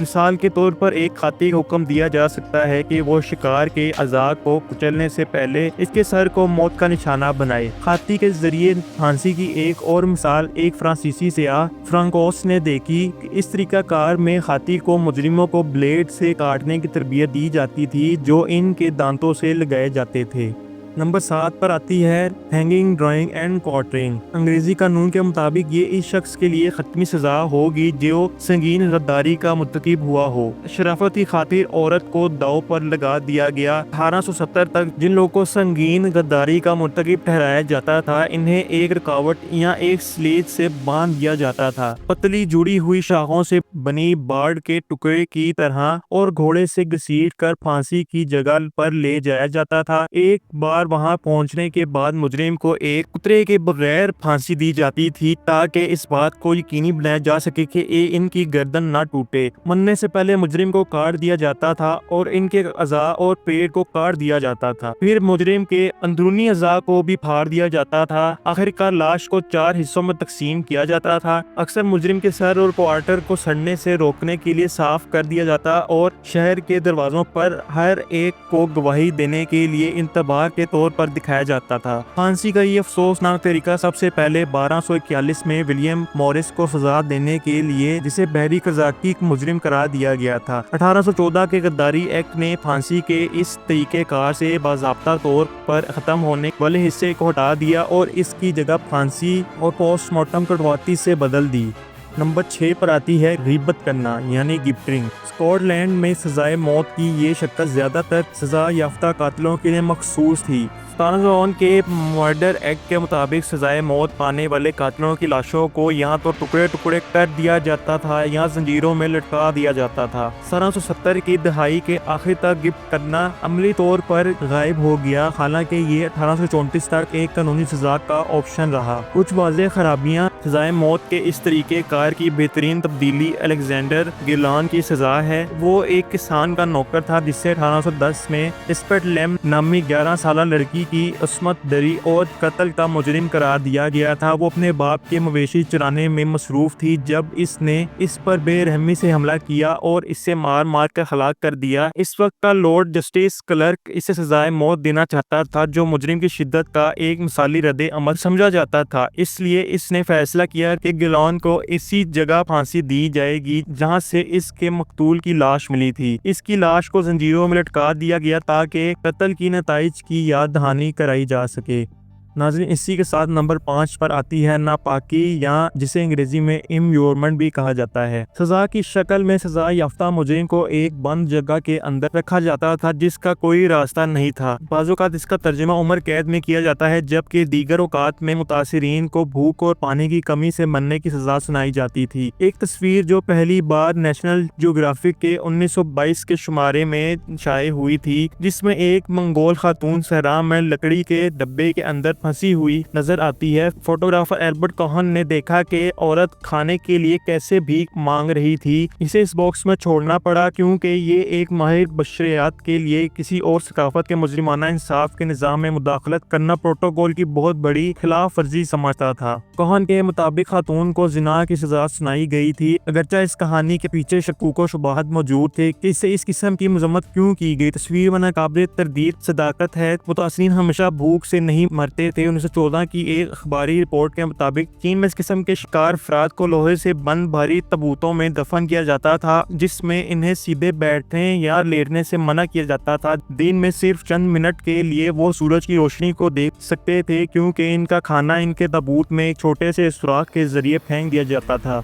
مثال کے طور پر ایک خاتی کو حکم دیا جا سکتا ہے کہ وہ شکار کے اعضاء کو کچلنے سے پہلے اس کے سر کو موت کا نشانہ بنائے۔ خاتی کے ذریعے پھانسی کی ایک اور مثال ایک فرانسیسی سیاح فرانکوس نے دیکھی کہ اس طریقہ کار میں خاتی کو مجرموں کو بلیڈ سے کاٹنے کی تربیت دی جاتی تھی جو ان کے دانتوں سے لگائے جاتے تھے۔ نمبر 7 پر آتی ہے ہینگنگ، ڈرائنگ اینڈ کوارٹرنگ۔ انگریزی قانون کے مطابق یہ اس شخص کے لیے حتمی سزا ہوگی جو سنگین غداری کا مرتکب ہوا ہو۔ شرافت کی خاطر عورت کو داؤ پر لگا دیا گیا۔ 1870 تک جن لوگوں کو سنگین غداری کا مرتکب ٹھہرایا جاتا تھا انہیں ایک رکاوٹ یا ایک سلیٹ سے باندھ دیا جاتا تھا، پتلی جڑی ہوئی شاخوں سے بنی بارڈ کے ٹکڑے کی طرح، اور گھوڑے سے گھسیٹ کر پھانسی کی جگہ پر لے جایا جاتا تھا۔ ایک بار وہاں پہنچنے کے بعد مجرم کو ایک قطرے کے بغیر پھانسی دی جاتی تھی تاکہ اس بات کو یقینی بنایا جا سکے کہ ان کی گردن نہ ٹوٹے۔ مرنے سے پہلے مجرم کو کاٹ دیا جاتا تھا اور ان کے اعضاء اور پیٹ کو کاٹ دیا جاتا تھا، پھر مجرم کے اندرونی اعضاء کو بھی پھاڑ دیا جاتا تھا۔ آخرکار لاش کو 4 حصوں میں تقسیم کیا جاتا تھا۔ اکثر مجرم کے سر اور کوارٹر کو سڑنے سے روکنے کے لیے صاف کر دیا جاتا اور شہر کے دروازوں پر ہر ایک کو گواہی دینے کے لیے انتباہ کے طور پر دکھایا جاتا تھا۔ پھانسی کا یہ افسوسناک طریقہ سب سے پہلے 1241 میں ولیم مورس کو سزا دینے کے لیے، جسے بحری قزاقی مجرم قرار دیا گیا تھا۔ 1814 کے غداری ایکٹ نے پھانسی کے اس طریقہ کار سے باضابطہ طور پر ختم ہونے والے حصے کو ہٹا دیا اور اس کی جگہ پھانسی اور پوسٹ مارٹم کٹواتی سے بدل دی۔ نمبر 6 پر آتی ہے غیبت کرنا یعنی گفٹنگ۔ اسکاٹ لینڈ میں سزائے موت کی یہ شکل زیادہ تر سزا یافتہ قاتلوں کے لیے مخصوص تھی۔ 1701 کے مرڈر ایکٹ کے مطابق سزائے موت پانے والے قاتلوں کی لاشوں کو یا تو ٹکڑے ٹکڑے کر دیا جاتا تھا یا زنجیروں میں لٹکا دیا جاتا تھا۔ 1770 کی دہائی کے آخر تک گفٹ کرنا عملی طور پر غائب ہو گیا، حالانکہ یہ 1834 تک ایک قانونی سزا کا آپشن رہا۔ کچھ واضح خرابیاں سزائے موت کے اس طریقہ کار کی بہترین تبدیلی الیگزینڈر گیلان کی سزا ہے۔ وہ ایک کسان کا نوکر تھا جسے 1810 میں اسپٹ لیم نامی 11 سالہ لڑکی کی عصمت دری اور قتل کا مجرم قرار دیا گیا تھا۔ وہ اپنے باپ کے مویشی چرانے میں مصروف تھی جب اس نے اس پر بے رحمی سے حملہ کیا اور اسے مار مار کر ہلاک کر دیا۔ اس وقت کا لارڈ جسٹس کلرک اسے سزائے موت دینا چاہتا تھا جو مجرم کی شدت کا ایک مثالی رد عمل سمجھا جاتا تھا، اس لیے اس نے فیصلہ کیا کہ گیلان کو اسی جگہ پھانسی دی جائے گی جہاں سے اس کے مقتول کی لاش ملی تھی۔ اس کی لاش کو زنجیروں میں لٹکا دیا گیا تاکہ قتل کی نتائج کی یاد دہانی کرائی جا سکے۔ ناظرین، اسی کے ساتھ نمبر 5 پر آتی ہے ناپاکی یا جسے انگریزی میں امپیورمنٹ بھی کہا جاتا ہے۔ سزا کی شکل میں سزا یافتہ مجرم کو ایک بند جگہ کے اندر رکھا جاتا تھا جس کا کوئی راستہ نہیں تھا۔ بعض اوقات اس کا ترجمہ عمر قید میں کیا جاتا ہے جبکہ دیگر اوقات میں متاثرین کو بھوک اور پانی کی کمی سے مرنے کی سزا سنائی جاتی تھی۔ ایک تصویر جو پہلی بار نیشنل جیوگرافک کے 1922 کے شمارے میں شائع ہوئی تھی جس میں ایک منگول خاتون صحرا میں لکڑی کے ڈبے کے اندر پھنسی ہوئی نظر آتی ہے۔ فوٹوگرافر ایلبرٹ کوہن نے دیکھا کہ عورت کھانے کے لیے کیسے بھیک مانگ رہی تھی۔ اسے اس باکس میں چھوڑنا پڑا کیونکہ یہ ایک ماہر بشریات کے لیے کسی اور ثقافت کے مجرمانہ انصاف کے نظام میں مداخلت کرنا پروٹوکول کی بہت بڑی خلاف ورزی سمجھتا تھا۔ کوہن کے مطابق خاتون کو زنا کی سزا سنائی گئی تھی، اگرچہ اس کہانی کے پیچھے شکوک و شبہات موجود تھے کہ اسے اس قسم کی مذمت کیوں کی گئی۔ تصویر میں ناقابل تردید صداقت ہے۔ متاثرین ہمیشہ بھوک سے نہیں مرتے تھے۔ 1914 کی ایک اخباری رپورٹ کے مطابق چین میں اس قسم کے شکار افراد کو لوہے سے بند بھاری تابوتوں میں دفن کیا جاتا تھا جس میں انہیں سیدھے بیٹھنے یا لیٹنے سے منع کیا جاتا تھا۔ دن میں صرف چند منٹ کے لیے وہ سورج کی روشنی کو دیکھ سکتے تھے کیونکہ ان کا کھانا ان کے تابوت میں ایک چھوٹے سے سوراخ کے ذریعے پھینک دیا جاتا تھا۔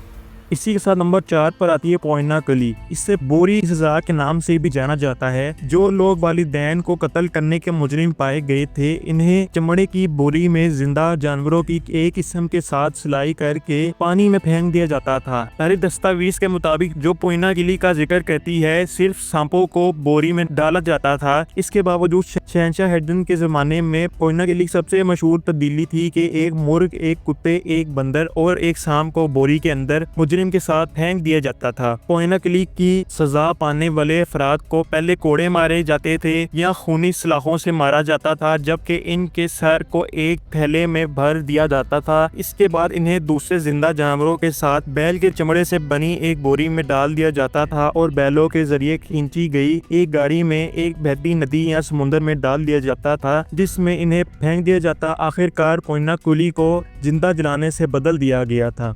اسی کے ساتھ نمبر 4 پر آتی ہے پوائنا کلی۔ اس سے بوری سزا کے نام سے بھی جانا جاتا ہے۔ جو لوگ والدین کو قتل کرنے کے مجرم پائے گئے تھے انہیں چمڑے کی بوری میں زندہ جانوروں کی ایک قسم کے ساتھ سلائی کر کے پانی میں پھینک دیا جاتا تھا۔ تاریخ دستاویز کے مطابق جو پوائنا کلی کا ذکر کرتی ہے صرف سانپوں کو بوری میں ڈالا جاتا تھا۔ اس کے باوجود شہنشاہ ہیڈن کے زمانے میں پوائنا کلی سب سے مشہور تبدیلی تھی کہ ایک مرغ، ایک کتے، ایک بندر اور ایک سانپ کو بوری کے اندر مجرم مجرم کے ساتھ پھینک دیا جاتا تھا۔ کوہینہ کلیک کی سزا پانے والے افراد کو پہلے کوڑے مارے جاتے تھے یا خونی سلاخوں سے مارا جاتا تھا، جبکہ ان کے سر کو ایک تھیلے میں بھر دیا جاتا تھا۔ اس کے بعد انہیں دوسرے زندہ جانوروں کے ساتھ بیل کے چمڑے سے بنی ایک بوری میں ڈال دیا جاتا تھا اور بیلوں کے ذریعے کھینچی گئی ایک گاڑی میں ایک بہتی ندی یا سمندر میں ڈال دیا جاتا تھا، جس میں انہیں پھینک دیا جاتا۔ آخر کار کوہینہ کلی کو زندہ جلانے سے بدل دیا گیا تھا۔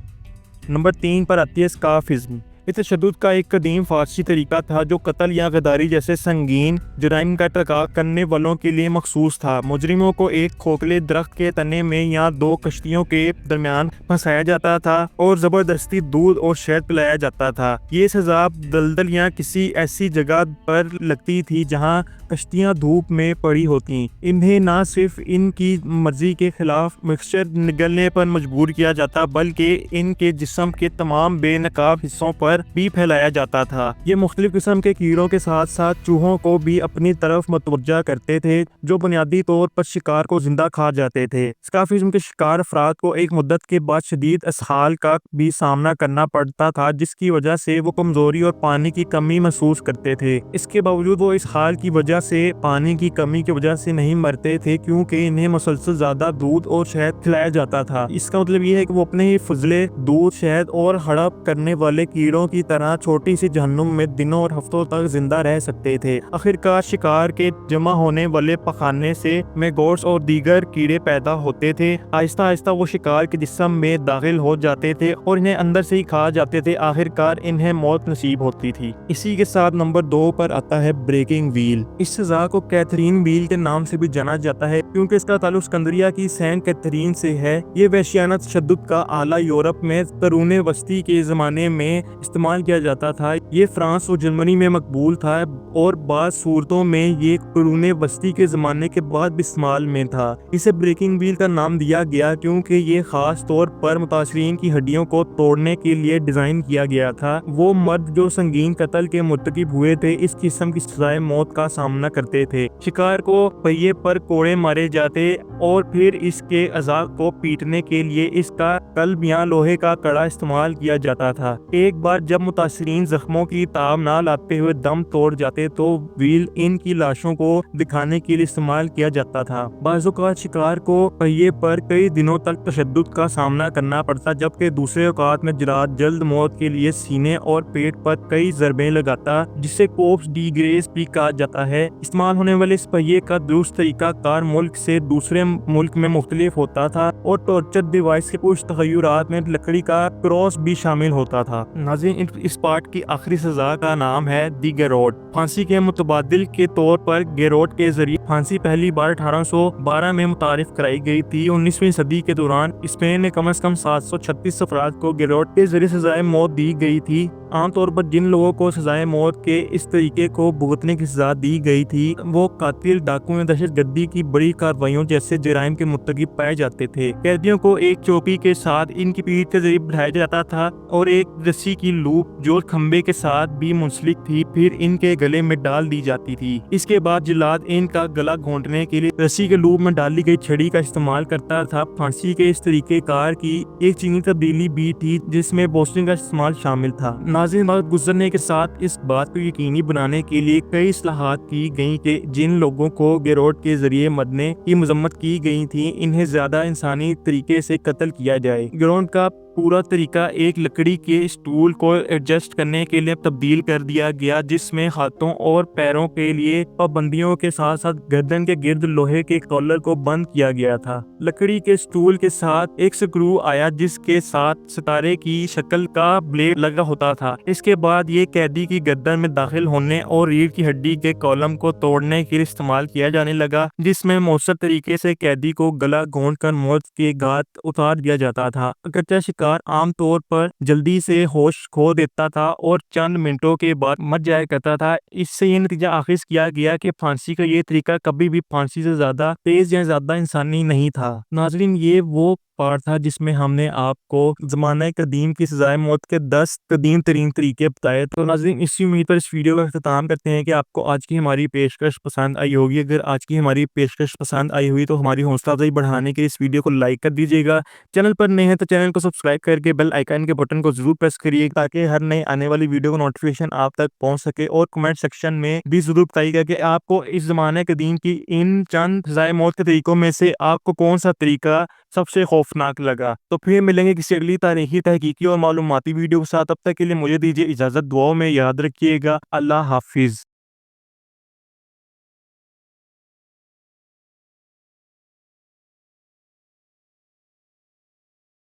نمبر 3 پر آتی ہے اسکافزم۔ یہ تشدد کا ایک قدیم فارسی طریقہ تھا جو قتل یا غداری جیسے سنگین جرائم کا ارتکاب کرنے والوں کے لیے مخصوص تھا۔ مجرموں کو ایک کھوکھلے درخت کے تنے میں یا دو کشتیوں کے درمیان پھنسایا جاتا تھا اور زبردستی دودھ اور شہد پلایا جاتا تھا۔ یہ سزا دلدل یا کسی ایسی جگہ پر لگتی تھی جہاں کشتیاں دھوپ میں پڑی ہوتی۔ انہیں نہ صرف ان کی مرضی کے خلاف مکسچر نگلنے پر مجبور کیا جاتا بلکہ ان کے جسم کے تمام بے نقاب حصوں پر بھی پھیلایا جاتا تھا۔ یہ مختلف قسم کے کیڑوں کے ساتھ ساتھ چوہوں کو بھی اپنی طرف متوجہ کرتے تھے جو بنیادی طور پر شکار کو زندہ کھا جاتے تھے۔ اسکافزم کے شکار افراد کو ایک مدت کے بعد شدید اسہال کا بھی سامنا کرنا پڑتا تھا، جس کی وجہ سے وہ کمزوری اور پانی کی کمی محسوس کرتے تھے۔ اس کے باوجود وہ اس حال کی وجہ سے پانی کی کمی کی وجہ سے نہیں مرتے تھے کیونکہ انہیں مسلسل زیادہ دودھ اور شہد کھلایا جاتا تھا۔ اس کا مطلب یہ ہے کہ وہ اپنے ہی فضلے دودھ، شہد اور ہڑپ کرنے والے کیڑوں کی طرح چھوٹی سی جہنم میں دنوں اور ہفتوں تک زندہ رہ سکتے تھے۔ آخرکار شکار کے جمع ہونے والے پخانے سے میگوٹس اور دیگر کیڑے پیدا ہوتے تھے۔ آہستہ آہستہ وہ شکار کے جسم میں داخل ہو جاتے تھے اور انہیں اندر سے ہی کھا جاتے تھے۔ آخرکار انہیں موت نصیب ہوتی تھی۔ اسی کے ساتھ نمبر 2 پر آتا ہے بریکنگ ویل۔ اس سزا کو کیتھرین ویل کے نام سے بھی جانا جاتا ہے کیونکہ اس کا تعلق اسکندریہ کی سینٹ کیتھرین سے ہے۔ یہ وحشیانہ تشدد کا آلہ یورپ میں قرون وسطی کے زمانے میں استعمال کیا جاتا تھا۔ یہ فرانس اور جرمنی میں مقبول تھا اور بعض صورتوں میں یہ قرون وسطی کے زمانے کے بعد بھی استعمال میں تھا۔ اسے بریکنگ ویل کا نام دیا گیا کیونکہ یہ خاص طور پر متاثرین کی ہڈیوں کو توڑنے کے لیے ڈیزائن کیا گیا تھا۔ وہ مرد جو سنگین قتل کے مرتکب ہوئے تھے اس قسم کی سزائے موت کا سامنا کرتے تھے۔ شکار کو پہیے پر کوڑے مارے جاتے اور پھر اس کے اعضاء کو پیٹنے کے لیے اس کا قلب یا لوہے کا کڑا استعمال کیا جاتا تھا۔ ایک بار جب متاثرین زخموں کی تاب نہ لاتے ہوئے دم توڑ جاتے تو ویل ان کی لاشوں کو دکھانے کے لیے استعمال کیا جاتا تھا۔ بعض اوقات شکار کو پہیے پر کئی دنوں تک تشدد کا سامنا کرنا پڑتا جبکہ دوسرے اوقات میں جلاد جلد موت کے لیے سینے اور پیٹ پر کئی ضربیں لگاتا جسے کوپس ڈی گریس بھی کہا جاتا ہے۔ استعمال ہونے والے اس پہیے کا درست طریقہ کار ملک سے دوسرے ملک میں مختلف ہوتا تھا اور ٹارچر ڈیوائس کے کچھ تغیرات میں لکڑی کا کراس بھی شامل ہوتا تھا۔ ناظرین، اس پارٹ کی آخری سزا کا نام ہے دی گیروٹ۔ پھانسی کے متبادل کے طور پر گیروٹ کے ذریعے پھانسی پہلی بار 1812 میں متعارف کرائی گئی تھی۔ 19ویں صدی کے دوران اسپین میں کم از کم 736 افراد کو گیروٹ کے ذریعے سزائے موت دی گئی تھی۔ عام طور پر جن لوگوں کو سزائے موت کے اس طریقے کو بھگتنے کی سزا دی گئی تھی وہ قاتل، ڈاکو یا دہشت گردی کی بڑی کارروائیوں جیسے جرائم کے مرتکب پائے جاتے تھے۔ قیدیوں کو ایک چوپی کے ساتھ ان کی پیٹھ کے ذریعے بٹھایا جاتا تھا اور ایک رسی کی لوپ جو کھمبے کے ساتھ بھی منسلک تھی پھر ان کے گلے میں ڈال دی جاتی تھی۔ اس کے بعد جلاد ان کا گلا گھونٹنے کے لیے رسی کے لوپ میں ڈالی گئی چھڑی کا استعمال کرتا تھا۔ پھانسی کے اس طریقہ کار کی ایک چینی تبدیلی بھی تھی جس میں بوسٹنگ کا استعمال شامل تھا۔ ناظرین، وقت گزرنے کے ساتھ اس بات کو یقینی بنانے کے لیے کئی اصلاحات کی گئیں کہ جن لوگوں کو گیروٹ کے ذریعے مرنے کی مذمت کی گئی تھی انہیں زیادہ انسانی طریقے سے قتل کیا جائے۔ گیروٹ کا پورا طریقہ ایک لکڑی کے اسٹول کو ایڈجسٹ کرنے کے لیے تبدیل کر دیا گیا جس میں ہاتھوں اور پیروں کے لیے پابندیوں کے ساتھ ساتھ گردن کے گرد لوہے کے کالر کو بند کیا گیا تھا۔ لکڑی کے اسٹول کے ساتھ ایک سکرو آیا جس کے ساتھ ستارے کی شکل کا بلیڈ لگا ہوتا تھا۔ اس کے بعد یہ قیدی کی گردن میں داخل ہونے اور ریڑھ کی ہڈی کے کالم کو توڑنے کے لیے استعمال کیا جانے لگا جس میں مؤثر طریقے سے قیدی کو گلا گھونٹ کر موت کے گھاٹ اتار دیا جاتا تھا۔ اگرچہ شکار عام طور پر جلدی سے ہوش کھو دیتا تھا اور چند منٹوں کے بعد مر جایا کرتا تھا، اس سے یہ نتیجہ اخذ کیا گیا کہ پھانسی کا یہ طریقہ کبھی بھی پھانسی سے زیادہ تیز یا زیادہ انسانی نہیں تھا۔ ناظرین، یہ وہ پارٹ تھا جس میں ہم نے آپ کو زمانہ قدیم کی سزائے موت کے 10 قدیم ترین طریقے بتائے۔ تو ناظرین اسی امید پر اس ویڈیو کا اختتام کرتے ہیں کہ آپ کو آج کی ہماری پیشکش پسند آئی ہوگی۔ اگر آج کی ہماری پیشکش پسند آئی ہوئی تو ہماری حوصلہ افزائی بڑھانے کے اس ویڈیو کو لائک کر دیجیے گا۔ چینل پر نئے ہیں تو چینل کو سبسکرائب کر کے بیل آئیکن کے بٹن کو ضرور پریس کریے تاکہ ہر نئے آنے والی ویڈیو کو نوٹیفیکیشن آپ تک پہنچ سکے، اور کمنٹ سیکشن میں بھی ضرور بتائیے گا کہ آپ کو اس زمانہ قدیم کی ان چند سزائے موت کے طریقوں میں سے آپ کو کون سا طریقہ سب سے خوفناک لگا۔ تو پھر ملیں گے کسی اگلی تاریخی تحقیقی اور معلوماتی ویڈیو کے ساتھ، تب تک کے لیے مجھے دیجیے اجازت، دعاؤں میں یاد رکھیے گا۔ اللہ حافظ۔